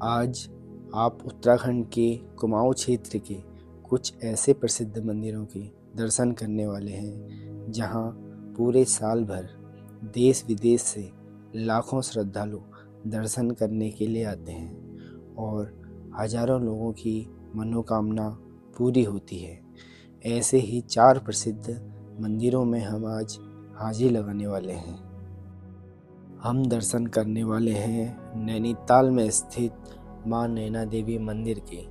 आज आप उत्तराखंड के कुमाऊं क्षेत्र के कुछ ऐसे प्रसिद्ध मंदिरों के दर्शन करने वाले हैं जहां पूरे साल भर देश विदेश से लाखों श्रद्धालु दर्शन करने के लिए आते हैं और हजारों लोगों की मनोकामना पूरी होती है। ऐसे ही 4 प्रसिद्ध मंदिरों में हम आज हाजिरी लगाने वाले हैं। हम दर्शन करने वाले हैं नैनीताल में स्थित माँ नैना देवी मंदिर के,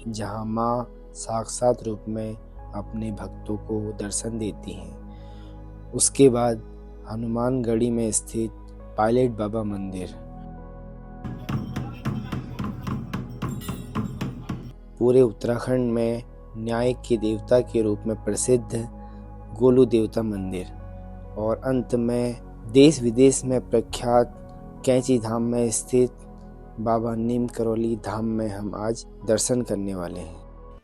जहाँ माँ साक्षात रूप में अपने भक्तों को दर्शन देती हैं। उसके बाद हनुमानगढ़ी में स्थित पायलट बाबा मंदिर, पूरे उत्तराखंड में न्याय के देवता के रूप में प्रसिद्ध गोलू देवता मंदिर, और अंत में देश विदेश में प्रख्यात कैंची धाम में स्थित बाबा नीम करौली धाम में हम आज दर्शन करने वाले हैं।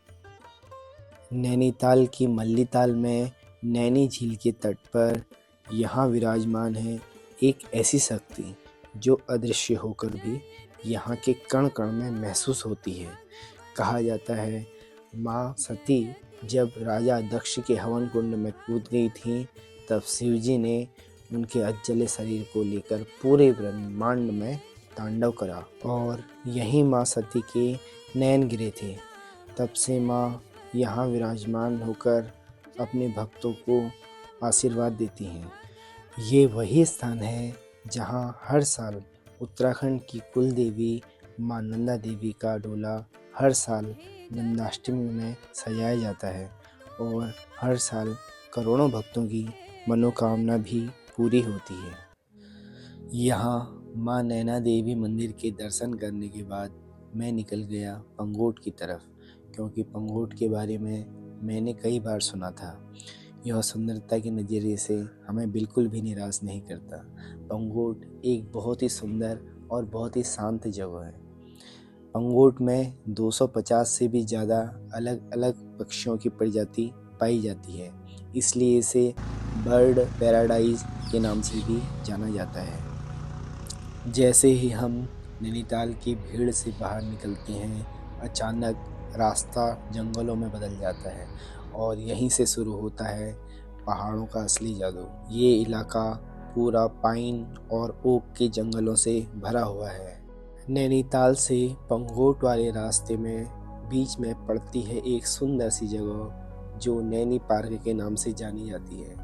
नैनीताल की मल्लीताल में नैनी झील के तट पर यहाँ विराजमान है एक ऐसी शक्ति जो अदृश्य होकर भी यहाँ के कण कण में महसूस होती है। कहा जाता है माँ सती जब राजा दक्ष के हवन कुंड में कूद गई थी, तब शिवजी ने उनके अजले शरीर को लेकर पूरे ब्रह्मांड में तांडव करा और यही माँ सती के नयन गिरे थे। तब से माँ यहाँ विराजमान होकर अपने भक्तों को आशीर्वाद देती हैं। ये वही स्थान है जहाँ हर साल उत्तराखंड की कुल देवी माँ नंदा देवी का डोला हर साल नंदाष्टमी में सजाया जाता है और हर साल करोड़ों भक्तों की मनोकामना भी पूरी होती है। यहाँ माँ नैना देवी मंदिर के दर्शन करने के बाद मैं निकल गया पंगोट की तरफ, क्योंकि पंगोट के बारे में मैंने कई बार सुना था। यह सुंदरता के नज़रिए से हमें बिल्कुल भी निराश नहीं करता। पंगोट एक बहुत ही सुंदर और बहुत ही शांत जगह है। पंगोट में 250 से भी ज़्यादा अलग अलग पक्षियों की प्रजाति पाई जाती है, इसलिए इसे बर्ड पैराडाइज के नाम से भी जाना जाता है। जैसे ही हम नैनीताल की भीड़ से बाहर निकलते हैं, अचानक रास्ता जंगलों में बदल जाता है और यहीं से शुरू होता है पहाड़ों का असली जादू। ये इलाका पूरा पाइन और ओक के जंगलों से भरा हुआ है। नैनीताल से पंगोट वाले रास्ते में बीच में पड़ती है एक सुंदर सी जगह जो नैनी पार्क के नाम से जानी जाती है।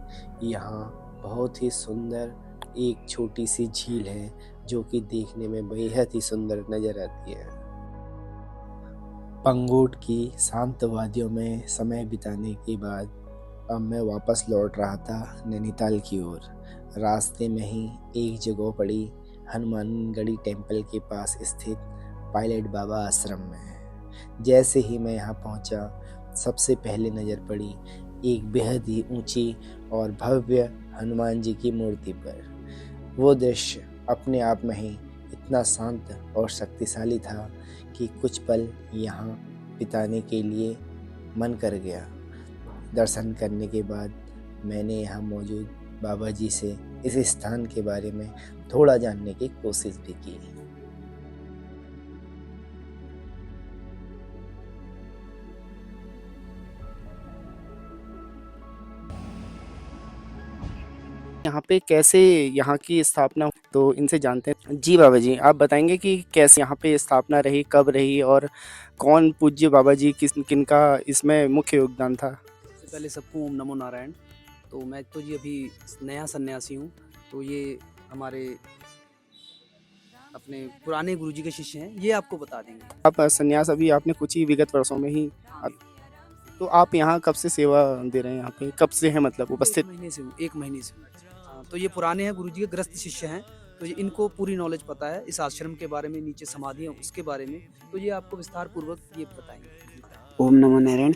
यहाँ बहुत ही सुंदर एक छोटी सी झील है जो कि देखने में बेहद ही सुंदर नजर आती है। पंगोट की शांत वादियों में समय बिताने के बाद अब मैं वापस लौट रहा था नैनीताल की ओर। रास्ते में ही एक जगह पड़ी हनुमानगढ़ी टेम्पल के पास स्थित पायलट बाबा आश्रम में। जैसे ही मैं यहाँ पहुँचा, सबसे पहले नज़र पड़ी एक बेहद ही ऊंची और भव्य हनुमान जी की मूर्ति पर। वो दृश्य अपने आप में ही इतना शांत और शक्तिशाली था कि कुछ पल यहाँ बिताने के लिए मन कर गया। दर्शन करने के बाद मैंने यहाँ मौजूद बाबा जी से इस स्थान के बारे में थोड़ा जानने की कोशिश भी की। यहाँ पे कैसे यहाँ की स्थापना, तो इनसे जानते हैं। जी बाबा जी, आप बताएंगे कि कैसे यहाँ पे स्थापना रही, कब रही और कौन पूज्य बाबा जी किनका इसमें मुख्य योगदान था? सबसे पहले सबको ओम नमो नारायण। तो मैं तो जी अभी नया सन्यासी हूँ, तो ये हमारे अपने पुराने गुरुजी के शिष्य हैं, ये आपको बता देंगे। आप संन्यास अभी आपने कुछ ही विगत वर्षों में ही, तो आप यहाँ कब से सेवा दे रहे हैं? यहाँ पे कब से हैं, मतलब उपस्थित? 1 महीने से हूँ, 1 महीने से। हाँ, तो ये पुराने हैं, गुरुजी के ग्रस्त शिष्य हैं, तो ये इनको पूरी नॉलेज पता है इस आश्रम के बारे में, नीचे समाधि है उसके बारे में, तो ये आपको विस्तार पूर्वक ये बताएंगे। ओम नमो नारायण।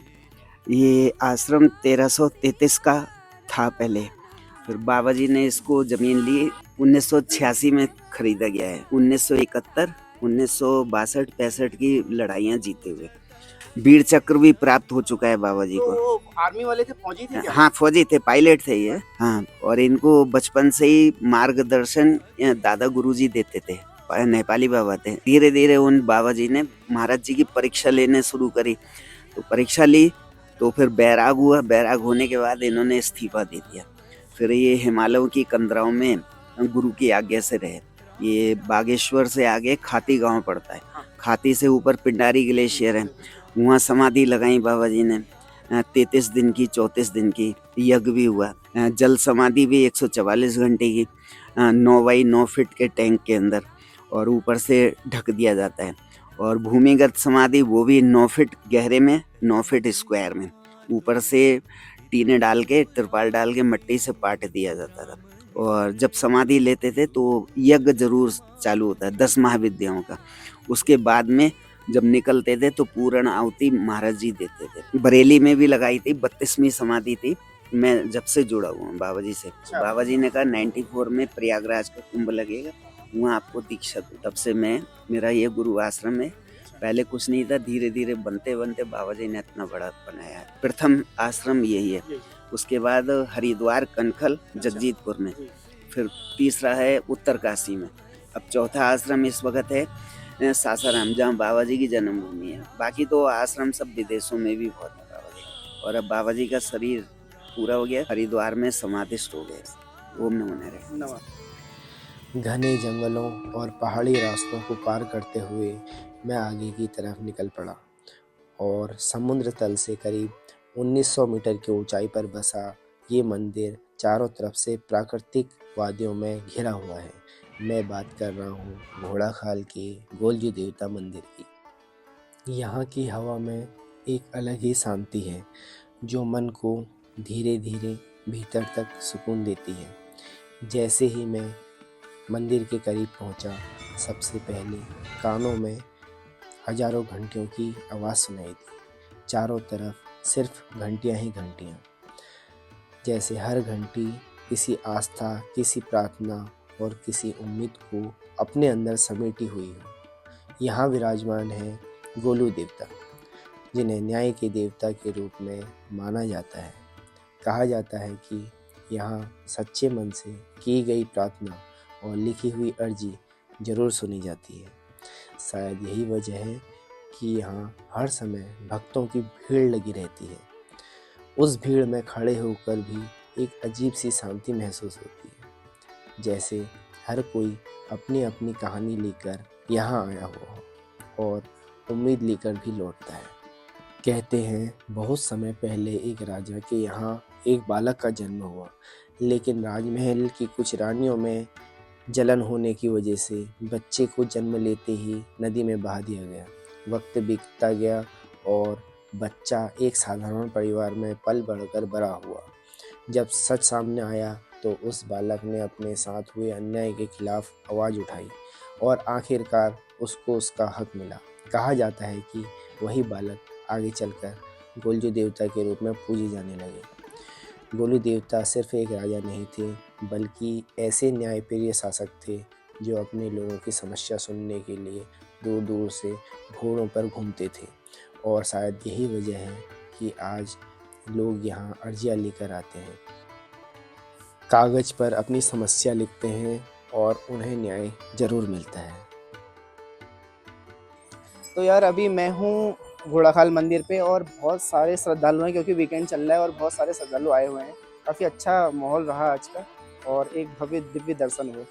ये आश्रम 1333 का था पहले, फिर बाबा जी ने इसको ज़मीन ली 1986 में खरीदा गया है। 1971, 1962-65 की लड़ाइयाँ जीते हुए वीर चक्र भी प्राप्त हो चुका है बाबा जी को। तो आर्मी वाले थे, फौजी थे क्या? हाँ, फौजी थे, पायलट थे ये। हाँ, और इनको बचपन से ही मार्गदर्शन दादा गुरुजी देते थे नेपाली बाबा थे। धीरे धीरे उन बाबा जी ने महाराज जी की परीक्षा लेने शुरू करी। तो परीक्षा ली तो फिर बैराग हुआ। बैराग होने के बाद इन्होंने इस्तीफा दे दिया। फिर ये हिमालयों की कंदराओं में गुरु की आज्ञा से रहे। ये बागेश्वर से आगे खाती गांव पड़ता है। खाती से ऊपर पिंडारी ग्लेशियर है, वहाँ समाधि लगाई बाबा जी ने। 33 दिन की, 34 दिन की यज्ञ भी हुआ। जल समाधि भी 144 घंटे की, 9 बाई 9 फीट के टैंक के अंदर, और ऊपर से ढक दिया जाता है। और भूमिगत समाधि वो भी 9 फीट गहरे में, 9 फीट स्क्वायर में, ऊपर से टीने डाल के, तिरपाल डाल के मट्टी से पाट दिया जाता था। और जब समाधि लेते थे तो यज्ञ जरूर चालू होता है 10 महाविद्याओं का। उसके बाद में जब निकलते थे तो पूर्ण आहुति महाराज जी देते थे। बरेली में भी लगाई थी, 32वीं समाधि थी। मैं जब से जुड़ा हुआ हूँ बाबा जी से। बाबा जी ने कहा 94 में प्रयागराज का कुंभ लगेगा, वहाँ आपको दीक्षा दो। तब से मेरा ये गुरु आश्रम है। पहले कुछ नहीं था, धीरे धीरे बनते बनते बाबा जी ने इतना बड़ा बनाया है। प्रथम आश्रम यही है। उसके बाद हरिद्वार, कनखल, जगजीतपुर में, फिर तीसरा है उत्तरकाशी में। अब चौथा आश्रम इस वक्त है सासाराम, जहाँ बाबा जी की जन्मभूमि है। बाकी तो आश्रम सब विदेशों में भी बहुत है बाबा जी। और अब बाबा जी का शरीर पूरा हो गया, हरिद्वार में समाधिष्ट हो गए। ओम नमो नारायण। घने जंगलों और पहाड़ी रास्तों को पार करते हुए मैं आगे की तरफ निकल पड़ा और समुद्र तल से करीब 1900 मीटर की ऊंचाई पर बसा ये मंदिर चारों तरफ से प्राकृतिक वादियों में घिरा हुआ है। मैं बात कर रहा हूँ घोड़ाखाल के गोलजू देवता मंदिर की। यहाँ की हवा में एक अलग ही शांति है जो मन को धीरे धीरे भीतर तक सुकून देती है। जैसे ही मैं मंदिर के करीब पहुँचा, सबसे पहले कानों में हजारों घंटियों की आवाज़ सुनाई दी। चारों तरफ सिर्फ घंटियाँ ही घंटियाँ, जैसे हर घंटी किसी आस्था, किसी प्रार्थना और किसी उम्मीद को अपने अंदर समेटी हुई हो। यहाँ विराजमान है गोलू देवता, जिन्हें न्याय के देवता के रूप में माना जाता है। कहा जाता है कि यहाँ सच्चे मन से की गई प्रार्थना और लिखी हुई अर्जी जरूर सुनी जाती है। शायद यही वजह है कि यहाँ हर समय भक्तों की भीड़ लगी रहती है। उस भीड़ में खड़े होकर भी एक अजीब सी शांति महसूस होती है, जैसे हर कोई अपनी अपनी कहानी लेकर यहाँ आया हो और उम्मीद लेकर भी लौटता है। कहते हैं बहुत समय पहले एक राजा के यहाँ एक बालक का जन्म हुआ, लेकिन राजमहल की कुछ रानियों में जलन होने की वजह से बच्चे को जन्म लेते ही नदी में बहा दिया गया। वक्त बीतता गया और बच्चा एक साधारण परिवार में पल बढ़कर बड़ा हुआ। जब सच सामने आया तो उस बालक ने अपने साथ हुए अन्याय के खिलाफ आवाज़ उठाई और आखिरकार उसको उसका हक मिला। कहा जाता है कि वही बालक आगे चलकर गोलजू देवता के रूप में पूजे जाने लगे। गोलू देवता सिर्फ एक राजा नहीं थे, बल्कि ऐसे न्यायप्रिय शासक थे जो अपने लोगों की समस्या सुनने के लिए दूर दूर से घोड़ों पर घूमते थे। और शायद यही वजह है कि आज लोग यहाँ अर्जियाँ लेकर आते हैं, कागज़ पर अपनी समस्या लिखते हैं और उन्हें न्याय ज़रूर मिलता है। तो यार अभी मैं हूँ घोड़ाखाल मंदिर पे और बहुत सारे श्रद्धालु हैं, क्योंकि वीकेंड चल रहा है और बहुत सारे श्रद्धालु आए हुए हैं। काफ़ी अच्छा माहौल रहा आज का और एक भव्य दिव्य दर्शन हुए।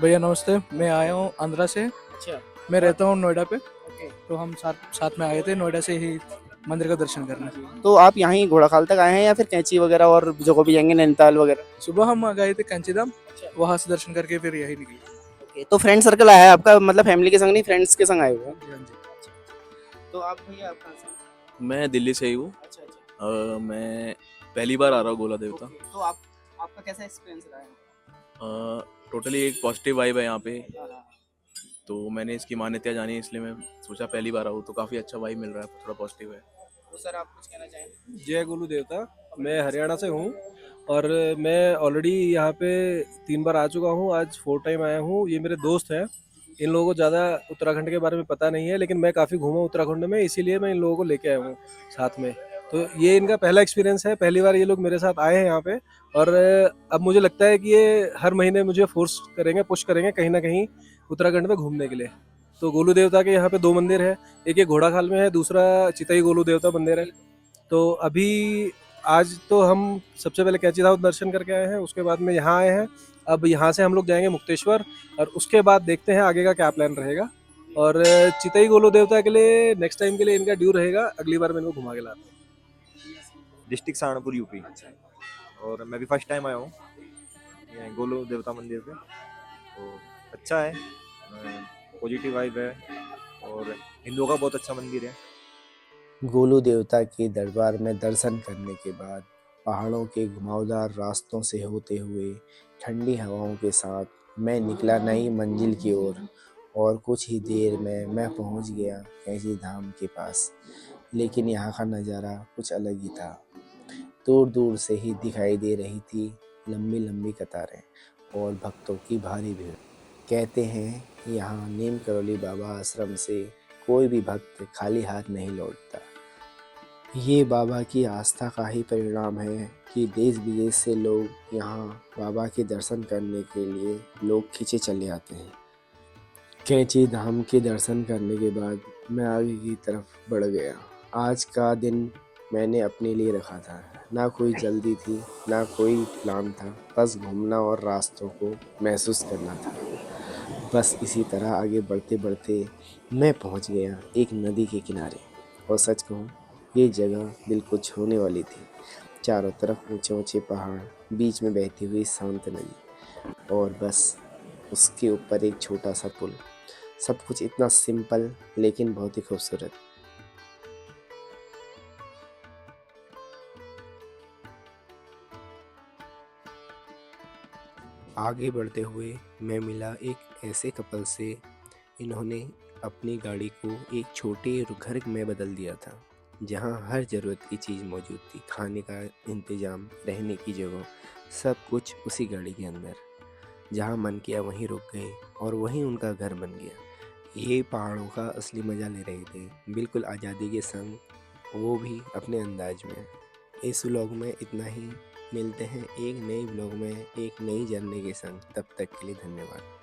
भैया नमस्ते, मैं आया हूँ आंध्रा से। अच्छा, मैं रहता हूँ नोएडा पे, ओके। तो हम साथ में आए थे नोएडा से ही मंदिर का दर्शन करने। तो आप यहाँ ही घोड़ाखाल तक आए हैं या फिर कैंची वगैरह और जगह भी जाएंगे, नैनीताल वगैरह? सुबह हम गए थे कैंचीधाम, वहाँ से दर्शन करके फिर यही निकले। ओके, तो फ्रेंड सर्कल आया है आपका, मतलब फैमिली के संग नहीं, फ्रेंड्स के संग आए हुए हैं? हाँ जी। तो आप भैया आप कहाँ से? मैं दिल्ली से ही हूँ। अच्छा। मैं पहली बार आ रहा हूँ गोला देवता। तो आपका कैसा एक्सपीरियंस रहा है? टोटली एक पॉजिटिव वाइब है यहाँ पे। हाँ, हाँ। तो मैंने इसकी मान्यता जानी, इसलिए मैं सोचा पहली बार आऊँ, तो काफ़ी अच्छा वाइब मिल रहा है, थोड़ा पॉजिटिव है। तो सर आप कुछ कहना चाहें? जय गुरु देवता। मैं हरियाणा से हूँ और मैं ऑलरेडी यहाँ पे 3 बार आ चुका हूँ, आज 4 टाइम आया हूँ। ये मेरे दोस्त हैं। इन लोगों को ज़्यादा उत्तराखंड के बारे में पता नहीं है, लेकिन मैं काफ़ी घूमा उत्तराखंड में, इसीलिए मैं इन लोगों को लेके आया हूँ साथ में। तो ये इनका पहला एक्सपीरियंस है, पहली बार ये लोग मेरे साथ आए हैं यहाँ पे। और अब मुझे लगता है कि ये हर महीने मुझे फोर्स करेंगे, पुश करेंगे कहीं ना कहीं उत्तराखंड में घूमने के लिए। तो गोलू देवता के यहाँ पे 2 मंदिर है, एक ये घोड़ाखाल में है, दूसरा चितई गोलू देवता मंदिर है। तो अभी आज तो हम सबसे पहले कैची धाम दर्शन करके आए हैं, उसके बाद में यहाँ आए हैं। अब यहाँ से हम लोग जाएंगे मुक्तेश्वर, और उसके बाद देखते हैं आगे का क्या प्लान रहेगा। और चितई गोलू देवता के लिए नेक्स्ट टाइम के लिए इनका ड्यू रहेगा, अगली बार मैं इनको घुमा के लाता हूँ। District Saharanpur UP. और मैं भी फर्स्ट टाइम आया हूँ ये गोलू देवता मंदिर पे। तो अच्छा है, पॉजिटिव वाइब है और हिंदुओं का बहुत अच्छा मंदिर है। गोलू देवता के दरबार में दर्शन करने के बाद पहाड़ों के घुमावदार रास्तों से होते हुए ठंडी हवाओं के साथ मैं निकला नई मंजिल की ओर। और कुछ ही देर में मैं पहुंच गया कैची धाम के पास। लेकिन यहाँ का नज़ारा कुछ अलग ही था। दूर दूर से ही दिखाई दे रही थी लंबी लंबी कतारें और भक्तों की भारी भीड़। कहते हैं यहाँ नीम करोली बाबा आश्रम से कोई भी भक्त खाली हाथ नहीं लौटता। ये बाबा की आस्था का ही परिणाम है कि देश विदेश से लोग यहाँ बाबा के दर्शन करने के लिए लोग खींचे चले आते हैं। कैची धाम के दर्शन करने के बाद मैं आगे की तरफ बढ़ गया। आज का दिन मैंने अपने लिए रखा था, ना कोई जल्दी थी ना कोई प्लान था, बस घूमना और रास्तों को महसूस करना था। बस इसी तरह आगे बढ़ते बढ़ते मैं पहुंच गया एक नदी के किनारे। और सच कहूँ ये जगह दिल को छूने वाली थी। चारों तरफ ऊंचे ऊंचे पहाड़, बीच में बहती हुई शांत नदी और बस उसके ऊपर एक छोटा सा पुल। सब कुछ इतना सिंपल लेकिन बहुत ही खूबसूरत। आगे बढ़ते हुए मैं मिला एक ऐसे कपल से, इन्होंने अपनी गाड़ी को एक छोटे घर में बदल दिया था जहां हर ज़रूरत की चीज़ मौजूद थी। खाने का इंतज़ाम, रहने की जगह, सब कुछ उसी गाड़ी के अंदर। जहां मन किया वहीं रुक गए और वहीं उनका घर बन गया। ये पहाड़ों का असली मज़ा ले रहे थे, बिल्कुल आज़ादी के संग, वो भी अपने अंदाज में। इस व्लॉग में इतना ही। मिलते हैं एक नई व्लॉग में एक नई जर्नी के संग। तब तक के लिए धन्यवाद।